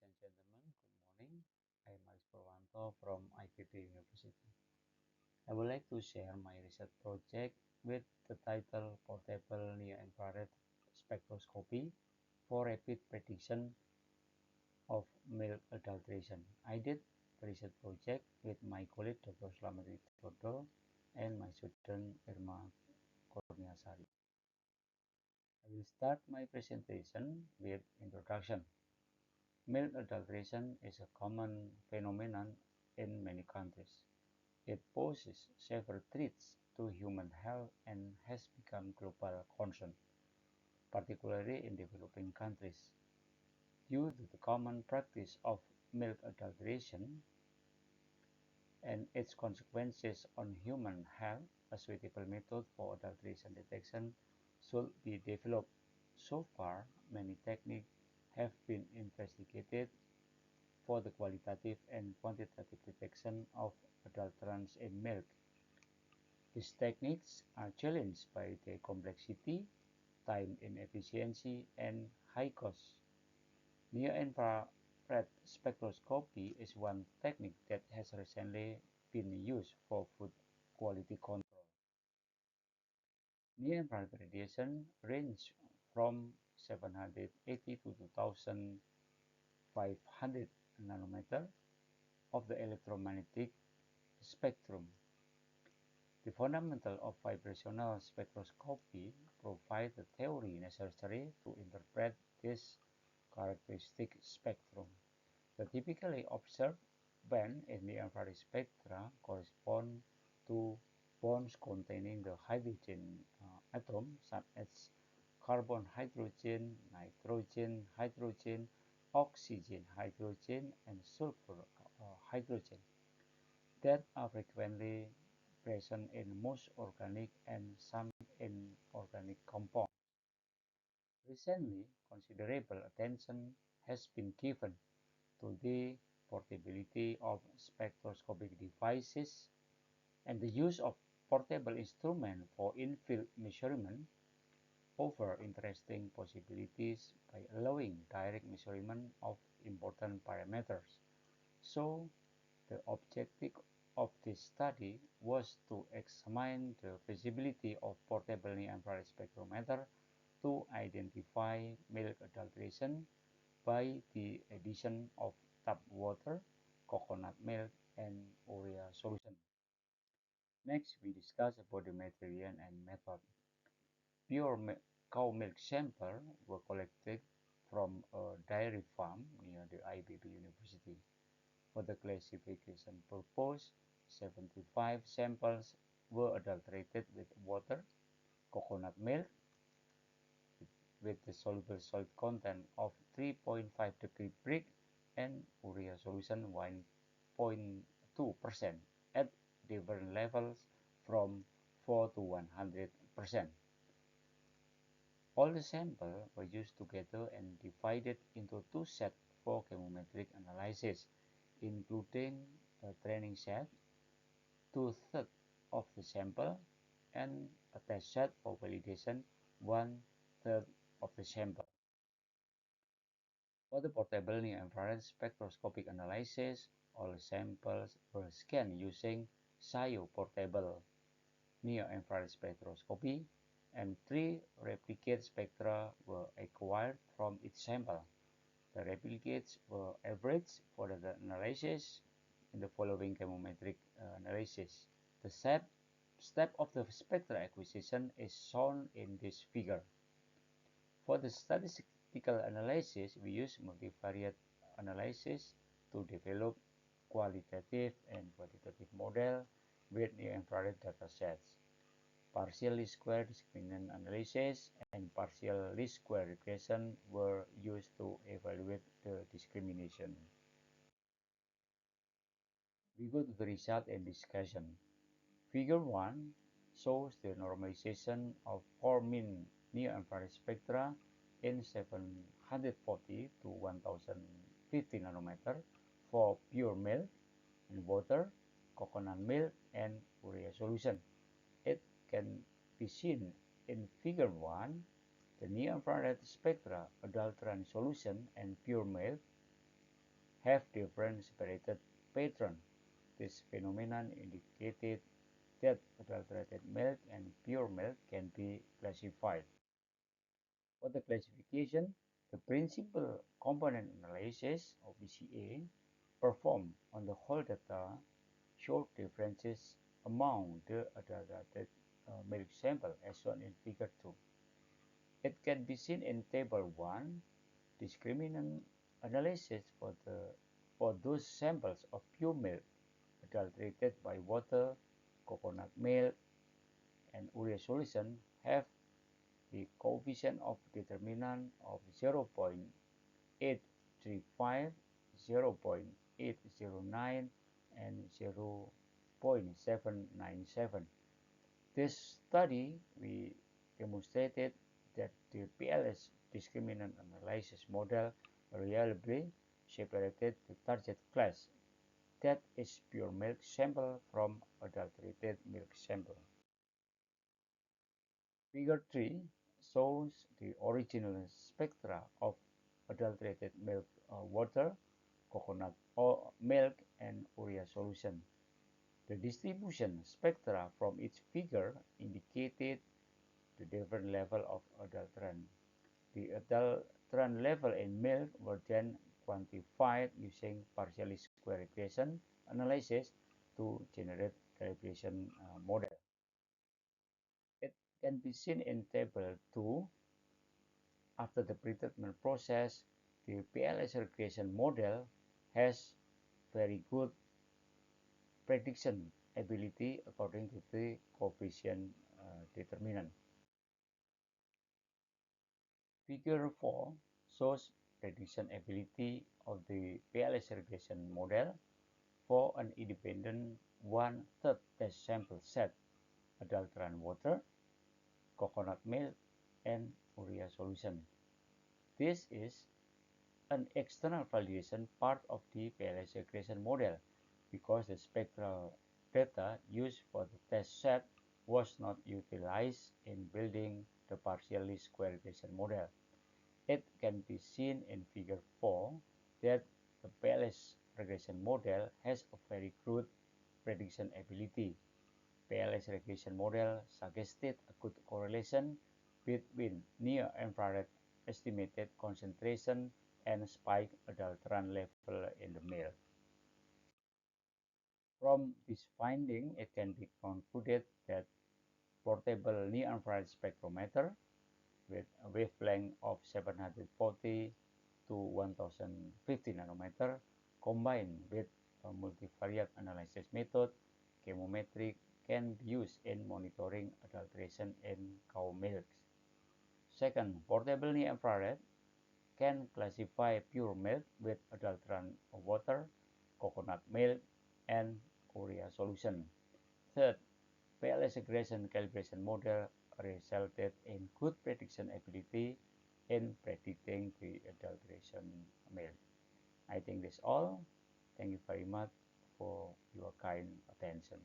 and gentlemen, good morning. I am Aris from ICIPs University. I would like to share my research project with the title Portable Near-Infrared Spectroscopy for Rapid Prediction of Milk Adulteration. I did the research project with my colleague Dr. Slamet Widodo and my student Irma Kurniasari. I will start my presentation with introduction. Milk adulteration is a common phenomenon in many countries. It poses several threats to human health and has become global concern, particularly in developing countries. Due to the common practice of milk adulteration and its consequences on human health, a suitable method for adulteration detection should be developed. So far, many techniques have been investigated for the qualitative and quantitative detection of adulterants in milk. These techniques are challenged by their complexity, time inefficiency, and high cost. Near-infrared spectroscopy is one technique that has recently been used for food quality control. Near-infrared radiation range from 780 to 2500 nanometer of the electromagnetic spectrum. The fundamental of vibrational spectroscopy provide the theory necessary to interpret this characteristic spectrum. The typically observed band in the infrared spectra correspond to bonds containing the hydrogen atom, such as carbon, hydrogen, nitrogen, hydrogen, oxygen, hydrogen, and sulfur hydrogen that are frequently present in most organic and some inorganic compounds. Recently, considerable attention has been given to the portability of spectroscopic devices and the use of portable instruments for in-field measurement offer interesting possibilities by allowing direct measurement of important parameters. So, the objective of this study was to examine the feasibility of portable near-infrared spectrometer to identify milk adulteration by the addition of tap water, coconut milk, and urea solution. Next, we discuss about the material and method. Pure cow milk samples were collected from a dairy farm near the IBB University. For the classification purpose, 75 samples were adulterated with water, coconut milk, with the soluble salt content of 3.5 degree brick and urea solution 1.2% at different levels from 4 to 100%. All the samples were used together and divided into two sets for chemometric analysis, including a training set, two-thirds of the sample, and a test set for validation, one-third of the sample. For the portable near-infrared spectroscopic analysis, all samples were scanned using portable near-infrared spectroscopy, and three replicate spectra were acquired from each sample. The replicates were averaged for the analysis in the following chemometric analysis. The step of the spectra acquisition is shown in this figure. For the statistical analysis, we use multivariate analysis to develop qualitative and quantitative model with near-infrared datasets. Partial least square discriminant analysis and partial least square regression were used to evaluate the discrimination. We go to the result and discussion. Figure 1 shows the normalization of 4 mean near-infrared spectra in 740 to 1050 nanometer for pure milk and water, coconut milk, and urea solution. It can be seen in Figure 1, the near-infrared spectra adulterant solution and pure milk have different separated patterns. This phenomenon indicated that adulterated milk and pure milk can be classified. For the classification, the principal component analysis of BCA performed on the whole data showed differences among the adulterated milk sample as shown in figure 2. It can be seen in table 1, discriminant analysis for those samples of pure milk adulterated by water, coconut milk, and urea solution have the coefficient of determinant of 0.835, 0.809, and 0.797. This study, we demonstrated that the PLS discriminant analysis model reliably separated the target class, that is pure milk sample from adulterated milk sample. Figure 3 shows the original spectra of adulterated milk, water, coconut milk, and urea solution. The distribution spectra from each figure indicated the different level of adulterant. The adulterant level in milk were then quantified using partially square regression analysis to generate calibration model. It can be seen in table 2. After the pretreatment process, the PLS regression model has very good prediction ability according to the coefficient determinant. Figure 4 shows prediction ability of the PLS regression model for an independent one-third test sample set, adulterant water, coconut milk, and urea solution. This is an external validation part of the PLS regression model because the spectral data used for the test set was not utilized in building the partially square regression model. It can be seen in figure 4 that the PLS regression model has a very good prediction ability. PLS regression model suggested a good correlation between near-infrared estimated concentration and spike adulterant level in the milk. From this finding, it can be concluded that portable near-infrared spectrometer with a wavelength of 740 to 1050 nanometer combined with a multivariate analysis method, chemometric, can be used in monitoring adulteration in cow milk. Second, portable near-infrared can classify pure milk with adulterant water, coconut milk, and urea solution. Third, PLS regression calibration model resulted in good prediction ability in predicting the adulteration milk. I think that's all. Thank you very much for your kind attention.